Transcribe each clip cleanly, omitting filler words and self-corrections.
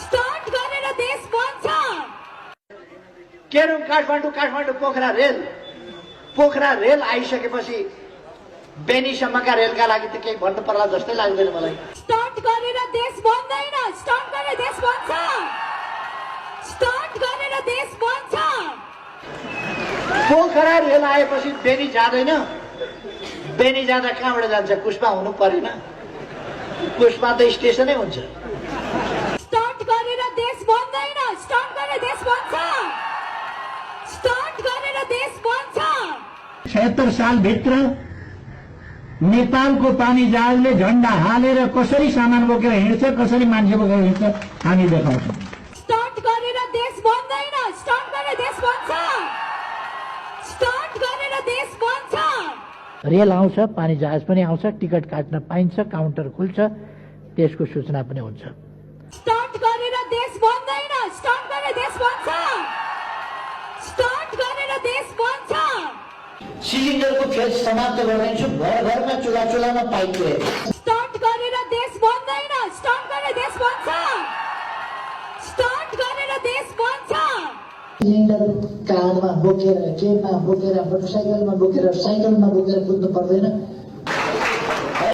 Start गरेर देश बन्छ। केरम काठमाडौँ पोखरा रेल आइसकेपछि बेनीसम्मका रेलका लागि त केही भन्नु पर्ला जस्तै लाग्दैन मलाई। स्टार्ट गरेर देश बन्दैन, स्टार्ट गरेर देश बन्छ। स्टार्ट गरेर देश बन्छ। पोखरा रेल आएपछि बेनी जाँदैन। बेनी जाँदा कहाँबाट जान्छ? कुस्मा हुनु परेन? कुस्मा त स्टेसनै हुन्छ। स्टार्ट गरेर देश बन्दैन, स्टार्ट गरेर देश बन्छ। स्टार्ट गरेर देश बन्छ। 76 सालभित्र नेपालको पानी जहाजले झण्डा हालेर कसरी सामान बोकेर हिँड्छ, कसरी मान्छे बोकेर हिँड्छ हामी देखाउँछौँ। स्टार्ट गरेर देश बन्दैन, स्टार्ट गरेर देश बन्छ। स्टार्ट गरेर देश बन्छ। रेल आउँछ, पानी जहाज पनि आउँछ, टिकट काट्न पाइन्छ, काउन्टर खुल्छ, त्यसको सूचना पनि हुन्छ। स्टार्ट गरेर देश बन्दैन, स्टार्ट गरेर देश बन्छ। स्टार्ट गरेर देश बन्छ। सिलिन्डरको फेज समाप्त गरिदिन्छु। घरमा चुलामा पाइप ल्याएर स्टार्ट गरेर देश बन्दैन, स्टार्ट गरेर देश बन्छ। स्टार्ट गरेर देश बन्छ। सिलिन्डर कारमा बोकेर, केमा बोकेर, मोटरसाइकलमा बोकेर, साइकलमा बोकेर कुद्नु पर्दैन।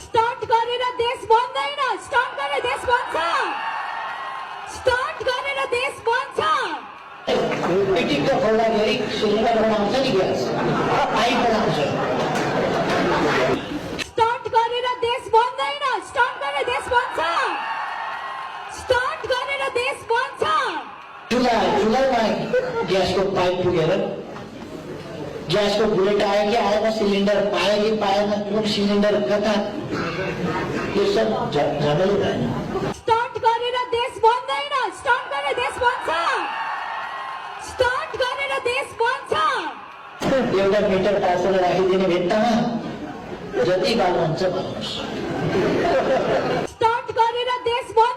स्टार्ट गरेर देश बन्दैन, स्टार्ट गरेर देश बन्छ। स्टार्ट गरेर देश बन्छ। पिटिक्क खोल्दाखेरि सिलिन्डरबाट आउँछ नि ग्यास, पाइपबाट आउँछ। स्टार्ट गरेर देश बन्दैन, स्टार्ट गरेर देश बन्छ। स्टार्ट गरेर देश बन्छ। चुलामा ग्यासको पाइप पुगेर ग्यासको बुलेट आयो कि आएन, सिलिन्डर पायो कि पाएन, कुन सिलिन्डर कता, यो सब झमेली भएन। स्टार्ट गरेर देश बन्दैन, स्टार्ट गरेर देश बन्छ। स्टार्ट गरेर देश बन्छ। एउटा मिटर टाँसेर राखिदिने भित्तामा जति बाल हुन्छ भन्नुहोस्। स्टार्ट गरेर देश बन्छ।